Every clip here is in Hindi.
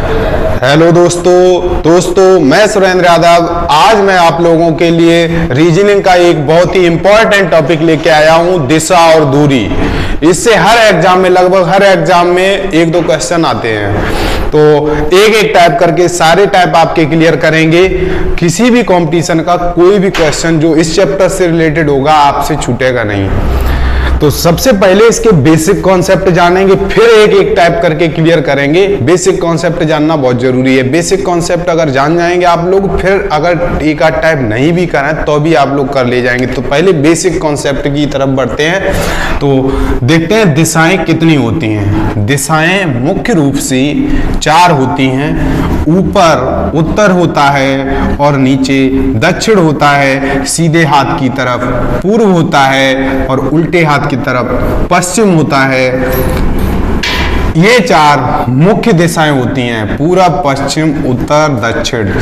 हेलो दोस्तों मैं सुरेंद्र यादव। आज मैं आप लोगों के लिए रीजनिंग का एक बहुत ही इंपॉर्टेंट टॉपिक लेके आया हूं, दिशा और दूरी। इससे हर एग्जाम में, लगभग हर एग्जाम में एक दो क्वेश्चन आते हैं, तो एक एक टाइप करके सारे टाइप आपके क्लियर करेंगे। किसी भी कंपटीशन का कोई भी क्वेश्चन जो इस चैप्टर से रिलेटेड होगा आपसे छूटेगा नहीं। तो सबसे पहले इसके बेसिक कॉन्सेप्ट जानेंगे, फिर एक एक टाइप करके क्लियर करेंगे। बेसिक कॉन्सेप्ट जानना बहुत जरूरी है। बेसिक कॉन्सेप्ट अगर जान जाएंगे आप लोग, फिर अगर एक आध टाइप नहीं भी करें तो भी आप लोग कर ले जाएंगे। तो पहले बेसिक कॉन्सेप्ट की तरफ बढ़ते हैं। तो देखते हैं दिशाएं कितनी होती हैं। दिशाएं मुख्य रूप से 4 होती हैं। ऊपर उत्तर होता है और नीचे दक्षिण होता है, सीधे हाथ की तरफ पूर्व होता है और उल्टे हाथ की तरफ पश्चिम होता है। ये 4 मुख्य दिशाएं होती हैं, पूरब, पश्चिम, उत्तर, दक्षिण,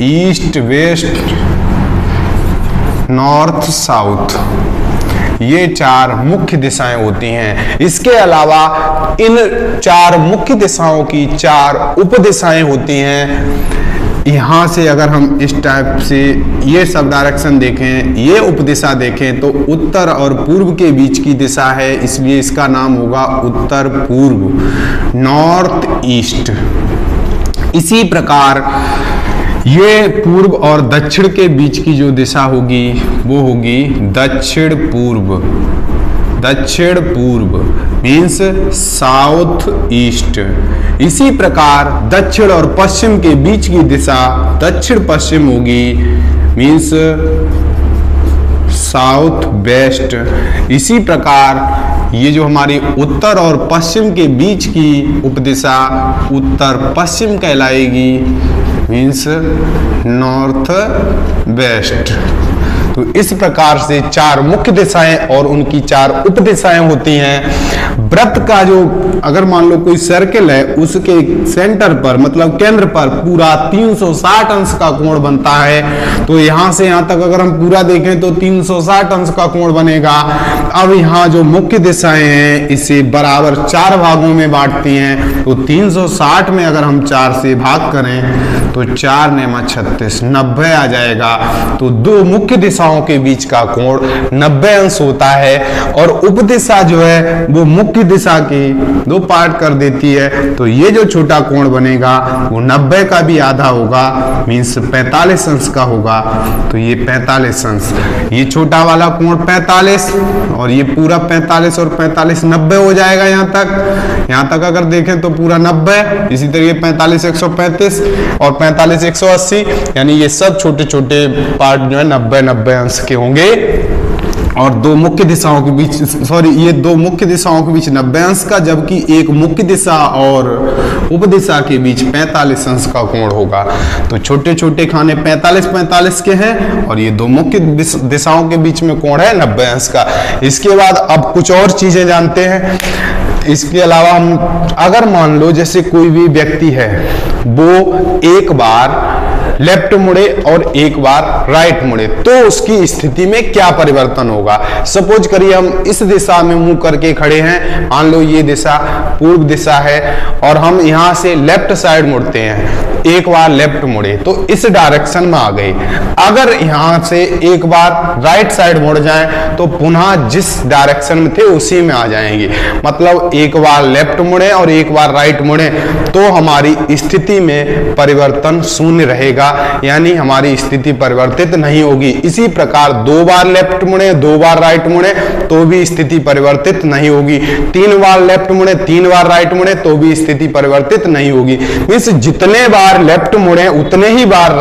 ईस्ट, वेस्ट, नॉर्थ, साउथ। ये 4 मुख्य दिशाएं होती हैं। इसके अलावा इन 4 मुख्य दिशाओं की 4 उपदिशाएं होती हैं। यहां से अगर हम इस टाइप से ये सब डायरेक्शन देखें, ये उपदिशा देखें, तो उत्तर और पूर्व के बीच की दिशा है, इसलिए इसका नाम होगा उत्तर पूर्व, नॉर्थ ईस्ट। इसी प्रकार ये पूर्व और दक्षिण के बीच की जो दिशा होगी वो होगी दक्षिण पूर्व। दक्षिण पूर्व मीन्स साउथ ईस्ट। इसी प्रकार दक्षिण और पश्चिम के बीच की दिशा दक्षिण पश्चिम होगी, मीन्स साउथ वेस्ट। इसी प्रकार ये जो हमारी उत्तर और पश्चिम के बीच की उपदिशा उत्तर पश्चिम कहलाएगी, मीन्स नॉर्थ वेस्ट। तो इस प्रकार से 4 मुख्य दिशाएं और उनकी 4 उपदिशाएं होती हैं। वृत्त का जो अगर मान लो कोई सर्कल है, उसके सेंटर पर मतलब केंद्र पर पूरा 360 अंश का कोण बनता है। तो यहां से यहां तक अगर हम पूरा देखें तो 360 अंश का कोण बनेगा। अब यहाँ जो मुख्य दिशाएं हैं इसे बराबर 4 भागों में बांटती हैं। तो 360 में अगर हम 4 से भाग करें तो 4 9 36 90 आ जाएगा। तो 2 मुख्य दिशाओं के बीच का कोण 90 अंश होता है। और उपदिशा जो है वो मुख्य दिशा के 2 पार्ट कर देती है। तो ये जो छोटा कोण बनेगा वो 90 का भी आधा होगा, मीन्स 45 अंश का होगा। तो ये 45 अंश, ये छोटा वाला कोण 45 और ये पूरा 45 और 45 90 हो जाएगा। यहाँ तक अगर देखें तो पूरा 90। इसी तरीके 45 135 और 45 180, यानी ये सब छोटे छोटे पार्ट जो है 90 अंश के होंगे। और 2 मुख्य दिशाओं के बीच, ये 2 मुख्य दिशाओं के बीच 90 अंश का, जबकि एक मुख्य दिशा और उपदिशा के बीच 45 अंश का कोण होगा। तो छोटे छोटे खाने 45 के हैं और ये 2 मुख्य दिशाओं के बीच में कोण है 90 अंश का। इसके बाद अब कुछ और चीजें जानते हैं। इसके अलावा हम अगर मान लो जैसे कोई भी व्यक्ति है, वो एक बार लेफ्ट मुड़े और एक बार राइट मुड़े, तो उसकी स्थिति में क्या परिवर्तन होगा। सपोज करिए हम इस दिशा में मुंह करके खड़े हैं, मान लो ये दिशा पूर्व दिशा है और हम यहां से लेफ्ट साइड मुड़ते हैं, एक बार लेफ्ट मुड़े तो इस डायरेक्शन में आ गए। अगर यहां से एक बार राइट साइड मुड़ जाएं तो पुनः जिस डायरेक्शन में थे उसी में आ जाएंगे। मतलब एक बार लेफ्ट मुड़े और एक बार राइट मुड़े तो हमारी स्थिति में परिवर्तन शून्य रहेगा, यानी हमारी स्थिति परिवर्तित नहीं होगी। इसी प्रकार 2 बार लेफ्ट मुड़े 2 बार राइट मुड़े तो भी स्थिति परिवर्तित नहीं होगी। 3 बार लेफ्ट मुड़े 3 बार राइट मुड़े तो भी स्थिति परिवर्तित नहीं होगी। मींस जितने बार लेफ्ट मुड़े उतने ही बार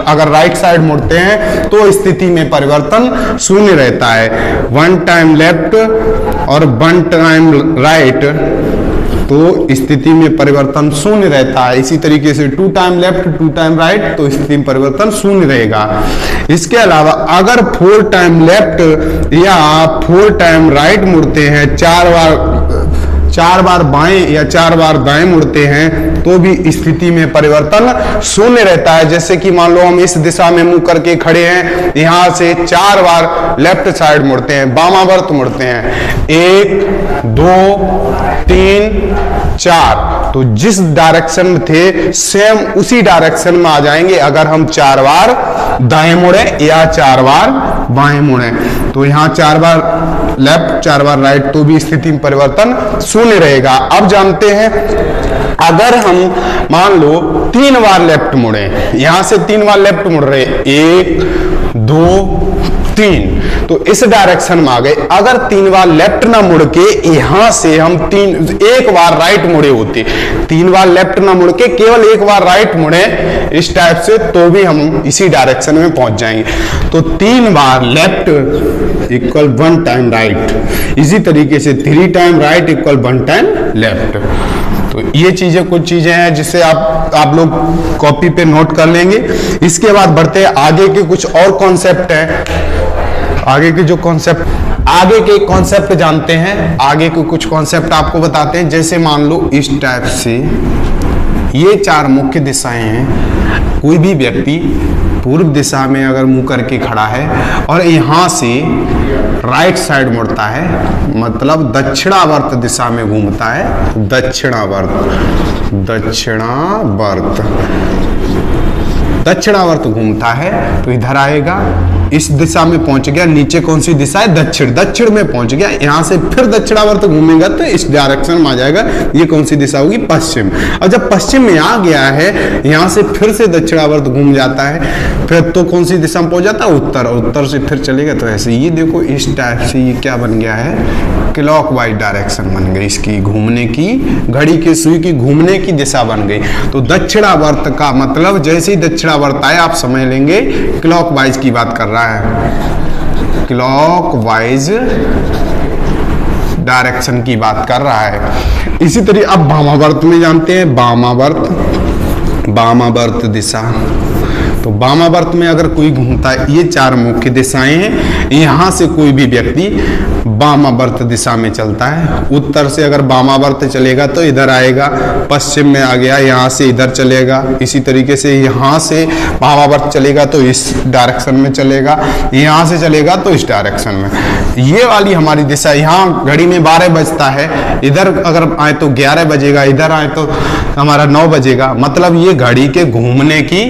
अगर राइट साइड मुड़ते हैं तो स्थिति में परिवर्तन शून्य रहता है। 1 टाइम लेफ्ट और 1 टाइम राइट तो स्थिति में परिवर्तन शून्य रहता है। इसी तरीके से 2 टाइम लेफ्ट 2 टाइम राइट तो स्थिति में परिवर्तन शून्य रहेगा। इसके अलावा अगर 4 टाइम लेफ्ट या 4 टाइम राइट मुड़ते हैं, 4 बार बाएं या 4 बार दाएं मुड़ते हैं तो भी स्थिति में परिवर्तन शून्य रहता है। जैसे कि मान लो हम इस दिशा में मुंह करके खड़े हैं, यहां से 4 बार लेफ्ट साइड मुड़ते हैं, वामावर्त मुड़ते हैं, 1 2 3 4, तो जिस डायरेक्शन में थे सेम उसी डायरेक्शन में आ जाएंगे अगर हम 4 बार दाएं मुड़े या 4 बार बाएं मुड़े। तो यहाँ 4 बार लेफ्ट 4 बार राइट, तो भी स्थिति में परिवर्तन शून्य रहेगा। अब जानते हैं अगर हम मान लो 3 बार लेफ्ट मुड़े, यहां से 3 बार लेफ्ट मुड़ रहे, 1 2 3, तो इस डायरेक्शन में आ गए। अगर 3 बार लेफ्ट ना मुड़ के यहां से हम 1 बार राइट मुड़े होते, 3 बार लेफ्ट ना मुड़ के केवल 1 बार राइट मुड़े इस टाइप से, तो भी हम इसी डायरेक्शन में पहुंच जाएंगे। तो 3 बार लेफ्ट इक्वल 1 टाइम राइट, इसी तरीके से 3 time right equal 1 time left. तो ये चीजें कुछ चीजें हैं जिससे आप लोग कॉपी पे नोट कर लेंगे। इसके बाद बढ़ते हैं आगे के कुछ और कॉन्सेप्ट हैं। आगे के जो कॉन्सेप्ट, आगे के कॉन्सेप्ट जानते हैं, आगे के कुछ कॉन्सेप्ट आपको बताते हैं। जैसे मान लो इस टाइप से ये 4 मुख्य दिशाएं हैं। कोई भी व्यक्ति पूर्व दिशा में अगर मुंह करके खड़ा है और यहां से राइट साइड मुड़ता है, मतलब दक्षिणावर्त दिशा में घूमता है, दक्षिणावर्त घूमता है, तो इधर आएगा, इस दिशा में पहुंच गया। नीचे कौन सी दिशा है? दक्षिण, दक्षिण में पहुंच गया। यहां से फिर दक्षिणावर्त घूमेगा तो इस डायरेक्शन में आ जाएगा। ये कौन सी दिशा होगी? पश्चिम। और जब पश्चिम में आ गया है, यहां से फिर से दक्षिणावर्त घूम जाता है, फिर तो कौन सी दिशा में पहुंच जाता है? उत्तर। उत्तर से फिर चलेगा तो ऐसे ये देखो इस टाइप से ये क्या बन गया है? क्लॉकवाइज डायरेक्शन बन गई इसकी, घूमने की, घड़ी के सुई की घूमने की दिशा बन गई। तो दक्षिणावर्त का मतलब जैसे ही दक्षिणावर्त आए आप समझ लेंगे क्लॉकवाइज की बात कर रहा है, क्लॉकवाइज डायरेक्शन की बात कर रहा है। इसी तरह अब वामावर्त में जानते हैं, वामावर्त दिशा। तो वामावर्त में अगर कोई घूमता है, ये 4 मुख्य दिशाएं हैं, यहां से कोई भी व्यक्ति वामावर्त दिशा में चलता है। उत्तर से अगर वामावर्त चलेगा तो इधर आएगा, पश्चिम में आ गया, यहां से इधर चलेगा। इसी तरीके से यहां से वामावर्त चलेगा तो इस डायरेक्शन में चलेगा, यहां से चलेगा तो इस डायरेक्शन में। ये वाली हमारी दिशा, यहाँ घड़ी में 12 बजता है, इधर अगर आए तो 11 बजेगा, इधर आए तो हमारा 9 बजेगा। मतलब ये घड़ी के घूमने की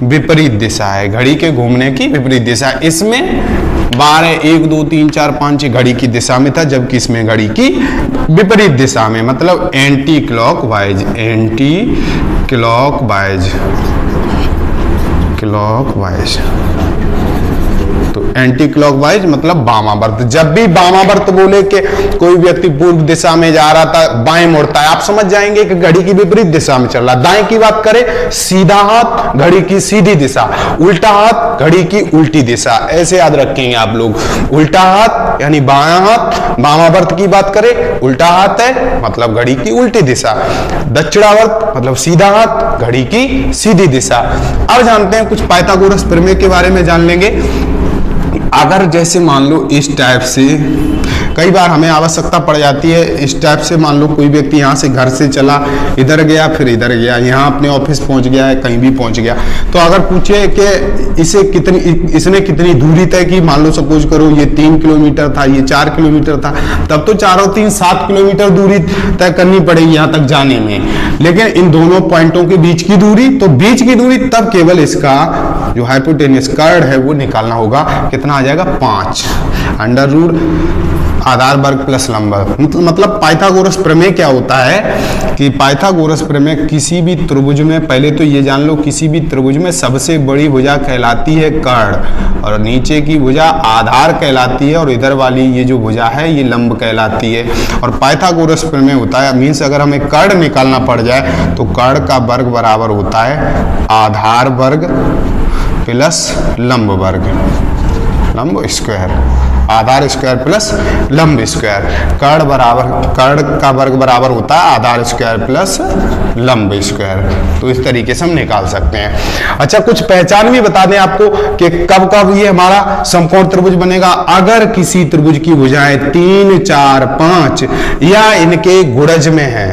विपरीत दिशा है, घड़ी के घूमने की विपरीत दिशा। इसमें 12 1 2 3 4 5 घड़ी की दिशा में था, जबकि इसमें घड़ी की विपरीत दिशा में, मतलब anti clockwise, anti clockwise, clockwise. तो एंटी क्लॉकवाइज मतलब वामावर्त। जब भी वामावर्त बोले कि कोई व्यक्ति पूर्व दिशा में जा रहा था, बाएं मुड़ता है, आप समझ जाएंगे कि घड़ी की विपरीत दिशा में चल रहा। दाएं की बात करें, सीधा हाथ घड़ी की सीधी दिशा, उल्टा हाथ घड़ी की उल्टी दिशा, ऐसे याद रखेंगे आप लोग। उल्टा हाथ यानी बायां हाथ, वामावर्त की बात करें उल्टा हाथ है मतलब घड़ी की उल्टी दिशा, दक्षिणावर्त मतलब सीधा हाथ घड़ी की सीधी दिशा। अब जानते हैं कुछ पाइथागोरस प्रमेय के बारे में जान लेंगे। अगर जैसे मान लो इस टाइप से, कई बार हमें आवश्यकता पड़ जाती है, इस टाइप से मान लो कोई व्यक्ति यहाँ से घर से चला, इधर गया फिर इधर गया, यहाँ अपने ऑफिस पहुँच गया है, कहीं भी पहुँच गया, तो अगर पूछे कि इसने कितनी दूरी तय की, मान लो सपोज करो ये 3 किलोमीटर था, ये 4 किलोमीटर था, तब तो 4 और 3 7 किलोमीटर दूरी तय करनी पड़ेगी यहाँ तक जाने में। लेकिन इन दोनों पॉइंटों के बीच की दूरी, तो बीच की दूरी तब केवल इसका जो हाइपोटेन्यूस कर्ड है वो निकालना होगा। कितना आ जाएगा? 5 अंडर रूट आधार वर्ग प्लस लंब। मतलब पाइथागोरस प्रमेय क्या होता है कि पाइथागोरस प्रमेय किसी भी त्रिभुज में, पहले तो ये जान लो, किसी भी त्रिभुज में सबसे बड़ी भुजा कहलाती है कर्ण, और नीचे की भुजा आधार कहलाती है, और इधर वाली ये जो भुजा है ये लंब कहलाती है। और पाइथागोरस प्रमेय होता है, मीन्स अगर हमें कर्ण निकालना पड़ जाए तो कर्ण का वर्ग बराबर होता है आधार वर्ग प्लस लंब वर्ग, लंब स्क्वायर, आधार स्क्वायर प्लस लंब स्क्वायर। कर्ण का वर्ग बराबर होता है आधार स्क्वायर प्लस लंब स्क्वायर। तो इस तरीके से हम निकाल सकते हैं। अच्छा, कुछ पहचान भी बता दें आपको कि कब कब ये हमारा समकोण त्रिभुज बनेगा। अगर किसी त्रिभुज की भुजाएं 3 4 5 या इनके गुणज में है,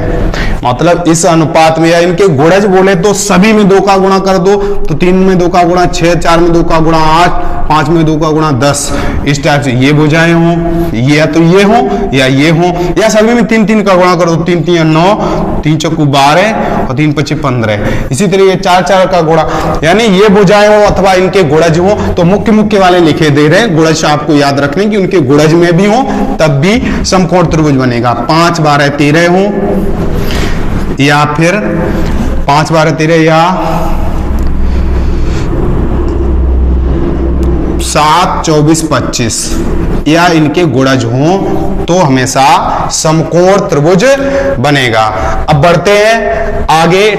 मतलब इस अनुपात में, या इनके गुणज बोले तो सभी में 2 का गुणा कर दो, तो 3 में 2 का गुणा 6, 4 में 2 का गुणा 8, 5 में 2 का गुणा 10, इस टाइप से ये भुजाएं हों, ये या तो ये हो या ये हो, या सभी में 3 3 का गुणा करो, 3 3 9, 3 चौकू 12 और 3 5 15। इसी तरीके 4 4 का गुणा, यानी ये भुजाएं हो अथवा इनके गुणज हो, तो मुख्य वाले लिखे दे रहे हैं, गुणज आपको याद रखने की उनके गुणज में भी हो तब भी समकोण त्रिभुज बनेगा। 5 12 13 हो, या फिर 5 12 13 या 7 24 25 या इनके गुणज हों तो हमेशा समकोण त्रिभुज बनेगा। अब बढ़ते हैं आगे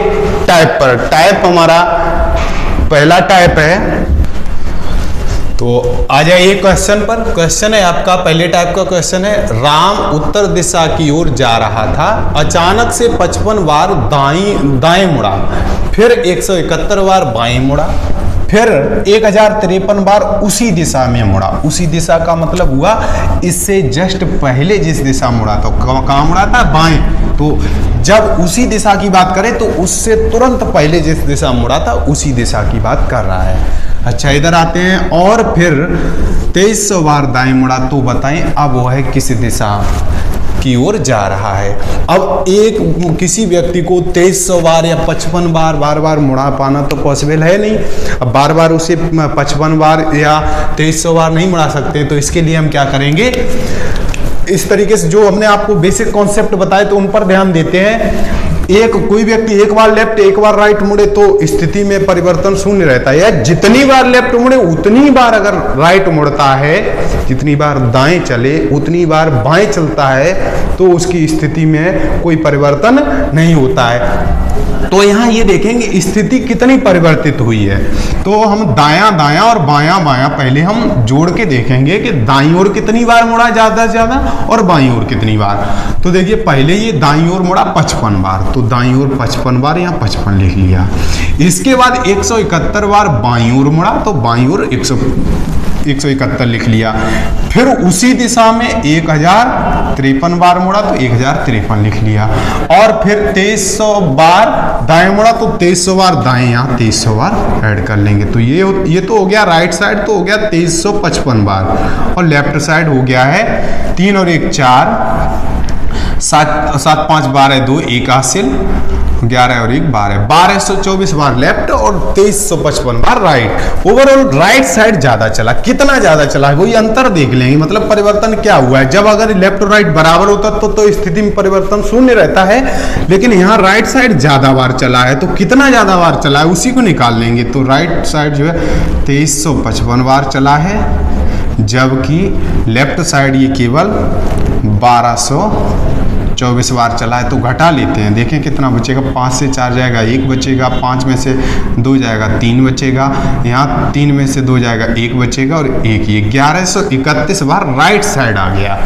टाइप पर। टाइप हमारा पहला टाइप है, तो आ जाइए क्वेश्चन पर। क्वेश्चन है आपका, पहले टाइप का क्वेश्चन है, राम उत्तर दिशा की ओर जा रहा था, अचानक से 55 बार दाएं मुड़ा, फिर 171 बार बाएं मुड़ा, फिर 1053 बार उसी दिशा में मुड़ा। उसी दिशा का मतलब हुआ इससे जस्ट पहले जिस दिशा मुड़ा था, कहाँ मुड़ा था? बाएं। तो जब उसी दिशा की बात करें तो उससे तुरंत पहले जिस दिशा मुड़ा था उसी दिशा की बात कर रहा है। अच्छा, इधर आते हैं, और फिर 2300 बार दाएं मुड़ा, तो बताएं अब वह किस दिशा की ओर जा रहा है। अब एक किसी व्यक्ति को 2300 बार या 55 बार बार मुड़ा पाना तो पॉसिबल है नहीं। अब बार बार उसे 55 बार या 2300 बार नहीं मुड़ा सकते, तो इसके लिए हम क्या करेंगे, इस तरीके से जो हमने आपको बेसिक कॉन्सेप्ट बताए तो उन पर ध्यान देते हैं। कोई व्यक्ति एक बार लेफ्ट एक बार राइट मुड़े तो स्थिति में परिवर्तन शून्य रहता है, या जितनी बार लेफ्ट मुड़े उतनी बार अगर राइट मुड़ता है, जितनी बार दाएं चले उतनी बार बाएं चलता है, तो उसकी स्थिति में कोई परिवर्तन नहीं होता है। तो यहाँ ये देखेंगे स्थिति कितनी परिवर्तित हुई है। तो हम दायां दायां और बायां बायां पहले हम जोड़ के देखेंगे कि दाईं ओर कितनी बार मुड़ा ज्यादा से ज्यादा और बाईं ओर कितनी बार। तो देखिए पहले ये दाईं ओर मुड़ा 55 बार, तो दाईं ओर 55 बार, यहाँ 55 लिख लिया। इसके बाद 171 बार बाईं ओर मुड़ा, तो बाईं ओर 171 लिख लिया। फिर उसी दिशा में 1053 बार मुड़ा, तो 1053 लिख लिया। और फिर 2300 बार दाएं मुड़ा, तो 2300 बार दाएं, यहाँ 2300 बार ऐड कर लेंगे। तो ये तो हो गया राइट साइड, तो हो गया 2355 बार, और लेफ्ट साइड हो गया है 3 और 1 4, 7 5 12 2 1 हासिल, 11 और 1 12, 1224 बार लेफ्ट और 2355 बार राइट। ओवरऑल राइट साइड ज्यादा चला। कितना ज्यादा चला है वही अंतर देख लेंगे, मतलब परिवर्तन क्या हुआ है। जब अगर लेफ्ट और राइट बराबर होता तो स्थिति में परिवर्तन शून्य रहता है, लेकिन यहाँ राइट साइड ज्यादा बार चला है, तो कितना ज्यादा बार चला है उसी को निकाल लेंगे। तो राइट साइड जो है 2355 बार चला है, जबकि लेफ्ट साइड ये केवल 1224 बार चला है। तो घटा लेते हैं, देखें कितना बचेगा। 5 से 4 जाएगा 1 बचेगा, 5 में से 2 जाएगा 3 बचेगा, यहाँ 3 में से 2 जाएगा 1 बचेगा, और 1 ये 1131 बार राइट साइड आ गया।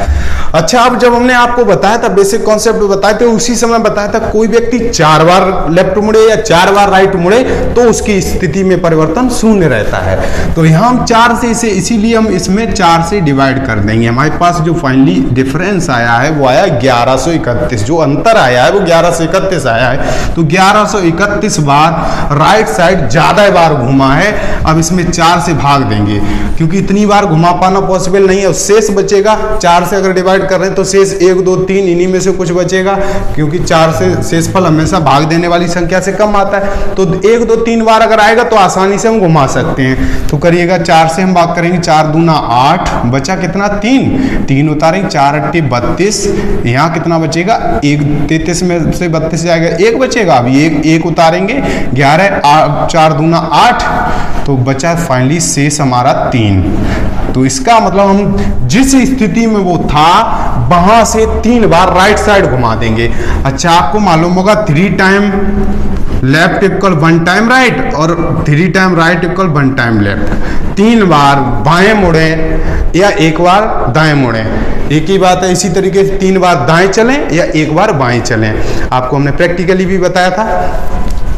अच्छा, अब जब हमने आपको बताया था बेसिक कॉन्सेप्ट बताए थे, उसी समय बताया था कोई व्यक्ति 4 बार लेफ्ट मुड़े या 4 बार राइट मुड़े तो उसकी स्थिति में परिवर्तन शून्य रहता है। तो यहाँ हम 4 से इसे, इसीलिए हम इसमें 4 से डिवाइड कर देंगे। हमारे पास जो फाइनली डिफरेंस आया है वो आया 1131, जो अंतर आया है वो 1131 आया है। तो 1131 बार राइट साइड ज्यादा बार घुमा है। अब इसमें 4 से भाग देंगे, क्योंकि इतनी बार घुमा पाना पॉसिबल नहीं है। शेष बचेगा, 4 से अगर डिवाइड कर रहे हैं तो शेष 1 2 3 इन्हीं में से कुछ बचेगा, क्योंकि 4 से शेषफल हमेशा भाग देने वाली संख्या से कम आता है। तो 1 2 3 बार अगर आएगा तो आसानी से हम घुमा सकते हैं। तो करिएगा 4 से हम भाग करेंगे, 4 दूना 8, बचा कितना 3 उतारेंगे, 4 8 32, यहाँ कितना बचेगा 1, 33 में से 32 जाएगा 1 बचेगा। अभी 1 उतारेंगे, 11 4 दूना 8, तो बचा फाइनली शेष हमारा 3। तो इसका मतलब हम जिस स्थिति में वो था वहां से 3 बार राइट साइड घुमा देंगे। अच्छा, आपको मालूम होगा 3 time left equal 1 time right, और 3 time right equal 1 time left. 3 बार बाएं मुड़े या 1 बार दाएं मुड़े, एक ही बात है। इसी तरीके से 3 बार दाएं चलें या 1 बार बाएं चलें, आपको हमने प्रैक्टिकली भी बताया था।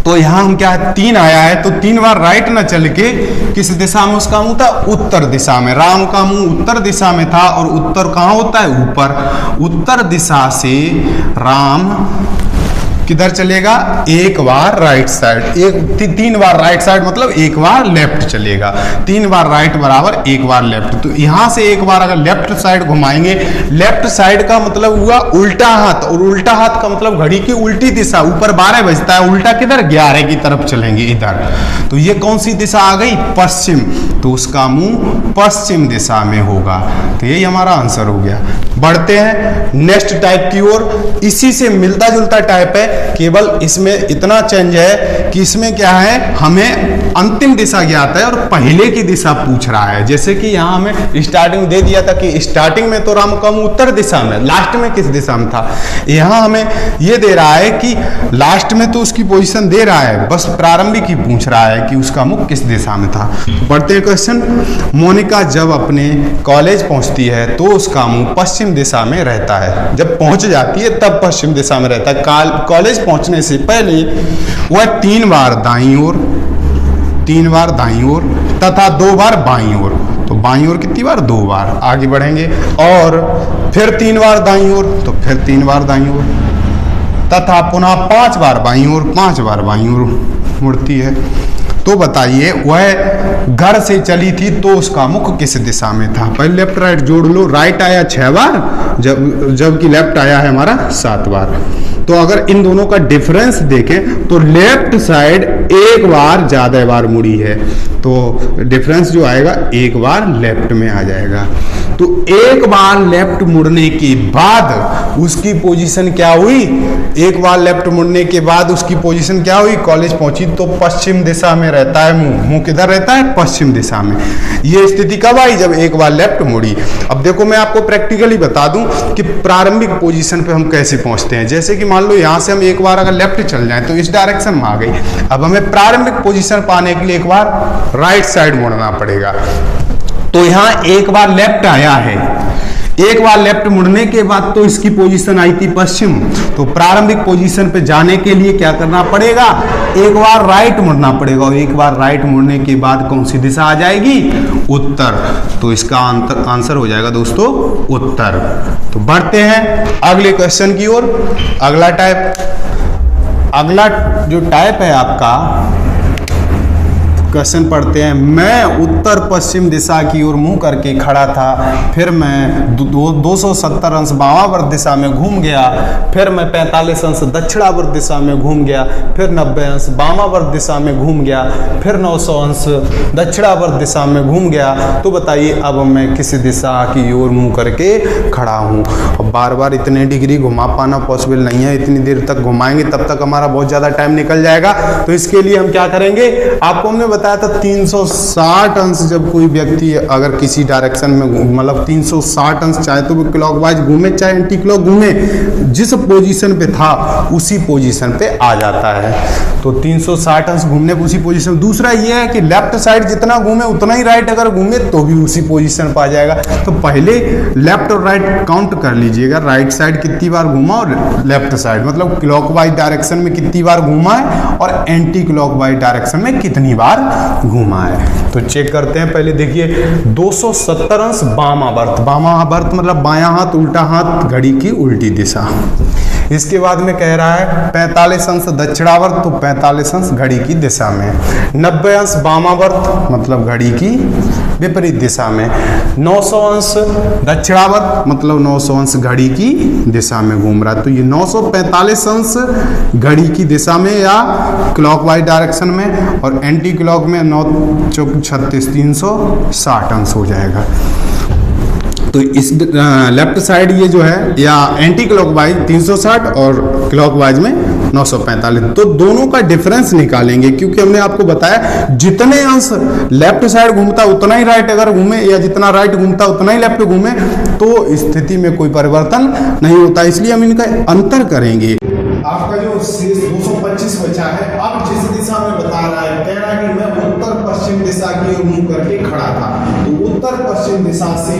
तो यहाँ हम क्या है 3 आया है, तो 3 बार राइट ना चल के किस दिशा में उसका मुंह था? उत्तर दिशा में। राम का मुंह उत्तर दिशा में था, और उत्तर कहाँ होता है? ऊपर। उत्तर दिशा से राम किधर चलेगा, एक बार राइट साइड, 3 बार राइट साइड मतलब एक बार लेफ्ट चलेगा, 3 बार राइट बराबर एक बार लेफ्ट। तो यहां से एक बार अगर लेफ्ट साइड घुमाएंगे, लेफ्ट साइड का मतलब हुआ उल्टा हाथ, और उल्टा हाथ का मतलब घड़ी की उल्टी दिशा, ऊपर 12 बजता है, उल्टा किधर 11 की तरफ चलेंगे इधर। तो ये कौन सी दिशा आ गई, पश्चिम, तो उसका मुंह पश्चिम दिशा में होगा। तो यही हमारा आंसर हो गया। बढ़ते हैं नेक्स्ट टाइप की ओर। इसी से मिलता जुलता टाइप है, केवल इसमें इतना चेंज है कि इसमें क्या है, हमें अंतिम दिशा ज्ञात है और पहले की दिशा पूछ रहा है। जैसे कि यहाँ हमें स्टार्टिंग दे दिया था कि स्टार्टिंग में तो राम का मुंह उत्तर दिशा में, लास्ट में किस दिशा में था। यहाँ हमें ये दे रहा है कि लास्ट में तो उसकी पोजीशन दे रहा है, बस प्रारंभिक ही पूछ रहा है कि उसका मुख किस दिशा में था। बढ़ते हैं क्वेश्चन। मोनिका जब अपने कॉलेज पहुंचती है तो उसका मुंह पश्चिम दिशा में रहता है। जब पहुंच जाती है तब पश्चिम दिशा में रहता है। कॉलेज पहुंचने से पहले वह 3 बार दाईं ओर, 3 बार दाईं ओर तथा 2 बार बाईं ओर, तो बाईं ओर कितनी बार, 2 बार आगे बढ़ेंगे, और फिर 3 बार दाईं ओर, तो फिर 3 बार दाईं ओर, तथा पुनः 5 बार बाईं ओर, 5 बार बाईं ओर मुड़ती है। तो बताइए वह घर से चली थी तो उसका मुख किस दिशा में था। पहले लेफ्ट राइट जोड़ लो, राइट आया 6 बार, जबकि लेफ्ट आया है हमारा 7 बार। तो अगर इन दोनों का डिफरेंस देखें तो लेफ्ट साइड एक बार ज्यादा बार मुड़ी है, तो डिफरेंस जो आएगा एक बार लेफ्ट में आ जाएगा। तो एक बार लेफ्ट मुड़ने के बाद उसकी पोजीशन क्या हुई, एक बार लेफ्ट मुड़ने के बाद उसकी पोजीशन क्या हुई, कॉलेज पहुंची तो पश्चिम दिशा में रहता है मुंह किधर रहता है, पश्चिम दिशा में। ये स्थिति कब आई, जब एक बार लेफ्ट मुड़ी। अब देखो मैं आपको प्रैक्टिकली बता दूं कि प्रारंभिक पोजीशन पे हम कैसे पहुंचते हैं। जैसे कि मान लो यहां से हम एक बार अगर लेफ्ट चल जाएं तो इस डायरेक्शन में आ गई। अब हमें प्रारंभिक पोजीशन पाने के लिए एक बार राइट साइड मुड़ना पड़ेगा। तो यहां एक बार लेफ्ट आया है, एक बार लेफ्ट मुड़ने के बाद तो इसकी पोजीशन आई थी पश्चिम। तो प्रारंभिक पोजीशन पे जाने के लिए क्या करना पड़ेगा, एक बार राइट मुड़ना पड़ेगा, और एक बार राइट मुड़ने के बाद कौन सी दिशा आ जाएगी, उत्तर। तो इसका आंसर हो जाएगा दोस्तों उत्तर। तो बढ़ते हैं अगले क्वेश्चन की ओर। अगला जो टाइप है आपका, क्वेश्चन पढ़ते हैं। मैं उत्तर पश्चिम दिशा की ओर मुंह करके खड़ा था, फिर मैं 270 अंश वामावर्त दिशा में घूम गया, फिर मैं 45 अंश दक्षिणावर्त दिशा में घूम गया, फिर 90 अंश वामावर्त दिशा में घूम गया, फिर 900 अंश दक्षिणावर्त दिशा में घूम गया। तो बताइए अब मैं किस दिशा की ओर मुंह करके खड़ा हूँ। अब बार बार इतने डिग्री घुमा पाना पॉसिबल नहीं है, इतनी देर तक घुमाएंगे तब तक हमारा बहुत ज़्यादा टाइम निकल जाएगा। तो इसके लिए हम क्या करेंगे, आपको हमने बताया था 360 अंश जब कोई व्यक्ति अगर किसी डायरेक्शन में मतलब 360 अंश चाहे तो वो क्लॉकवाइज घूमे चाहे एंटी क्लॉक घूमे, जिस पोजीशन पे था उसी पोजीशन पे आ जाता है। तो 360 अंश घूमने पे उसी पोजीशन। दूसरा ये है कि लेफ्ट साइड जितना घूमे उतना ही राइट अगर घूमे तो भी उसी पोजीशन पे आ जाएगा। तो पहले लेफ्ट और राइट काउंट कर लीजिएगा, राइट साइड कितनी बार घूमा और लेफ्ट साइड मतलब क्लॉकवाइज डायरेक्शन में कितनी बार घूमा है और एंटी क्लॉकवाइज डायरेक्शन में कितनी बार घूमा है। तो चेक करते हैं। पहले देखिए 270 अंश वामावर्त, वामावर्त मतलब बायां हाथ उल्टा हाथ घड़ी की उल्टी दिशा। इसके बाद में कह रहा है 45 अंश दक्षिणावर्त, तो 45 अंश घड़ी की दिशा में। 90 अंश वामावर्त मतलब घड़ी की विपरीत दिशा में। 900 अंश दक्षिणावर्त मतलब 900 अंश घड़ी की दिशा में घूम रहा है। तो ये 945 अंश घड़ी की दिशा में या क्लॉकवाइज डायरेक्शन में, और एंटी क्लॉक में 9 चौक 36 360 अंश हो जाएगा। तो इस लेफ्ट साइड ये जो है या एंटी क्लॉकवाइज 360 और क्लॉकवाइज में 945। तो दोनों का डिफरेंस निकालेंगे, क्योंकि हमने आपको बताया जितने अंश लेफ्ट साइड घूमता उतना ही राइट अगर घूमे, या जितना राइट घूमता उतना ही लेफ्ट घूमे, तो स्थिति में कोई परिवर्तन नहीं होता। इसलिए हम इनका अंतर करेंगे। आपका जो शेष 225 बचा है, अब जिस दिशा में बता रहा है, कह रहा है कि मैं उत्तर पश्चिम दिशा की ओर मुंह करके खड़ा था। तो उत्तर पश्चिम दिशा से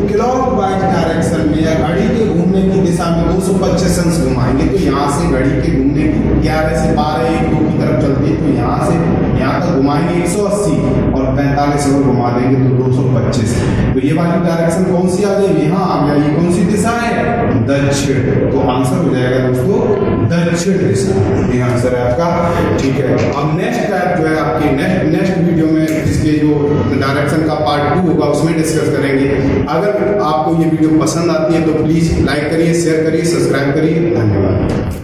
क्लॉकवाइज डायरेक्शन में या घड़ी के घूमने की दिशा में 225 अंश घुमाएंगे तो यहाँ से घड़ी के घूमने की 11 से 12 1 2 की तरफ चलती है, तो यहाँ से यहाँ तक घुमाएंगे 180 और 45 और घुमा देंगे तो 225। तो ये वाली डायरेक्शन कौन सी आ गई, यहाँ आ गया। ये कौन सी दिशा है, दक्षिण। तो आंसर हो जाएगा दोस्तों दक्षिण दिशा, ये आंसर है आपका। ठीक है, अब नेक्स्ट टाइप जो है आपकी नेक्स्ट वीडियो में इसके जो डायरेक्शन का पार्ट 2 होगा उसमें डिस्कस करेंगे। अगर आपको ये वीडियो पसंद आती है तो प्लीज़ लाइक करिए, शेयर करिए, सब्सक्राइब करिए। धन्यवाद।